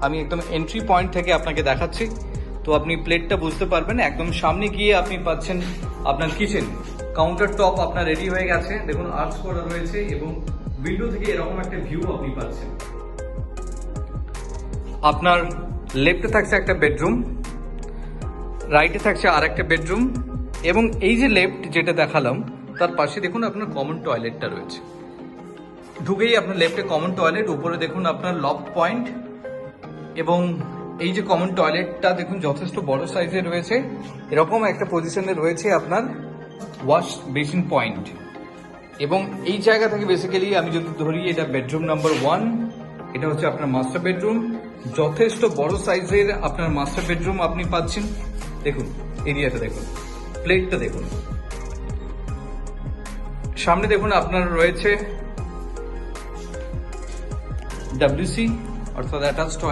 আমি একদম entry point থেকে আপনাকে দেখাচ্ছি, তো আপনি প্লেটটা বুঝতে পারবেন। একদম সামনে গিয়ে আপনি পাচ্ছেন আপনার কিচেন, কাউন্টার টপ আপনার রেডি হয়ে গেছে, দেখুন আর্চ করা রয়েছে এবং উইন্ডো থেকে এরকম একটা ভিউ আপনি পাচ্ছেন। আপনার লেফটে থাকছে একটা বেডরুম, রাইটে থাকছে আর একটা বেডরুম, এবং এই যে লেফট যেটা দেখালাম তার পাশে দেখুন আপনার কমন টয়লেটটা রয়েছে। ঢুকেই আপনার লেফটে কমন টয়লেট, উপরে দেখুন আপনার লক পয়েন্ট, এবং এই যে কমন টয়লেটটা দেখুন যথেষ্ট বড় সাইজে রয়েছে। এরকম একটা পজিশনে রয়েছে আপনার ওয়াশ বেসিন পয়েন্ট, এবং এই জায়গা থেকে বেসিক্যালি আমি যদি ধরি এটা বেডরুম নাম্বার 1, এটা হচ্ছে আপনার মাস্টার বেডরুম। যথেষ্ট বড় সাইজের আপনার মাস্টার বেডরুম আপনি পাচ্ছেন। দেখুন এরিয়াটা, দেখুন প্লেটটা, দেখুন সামনে দেখুন আপনার রয়েছে WC অর্থাৎ অ্যাটাচ টয়লেট।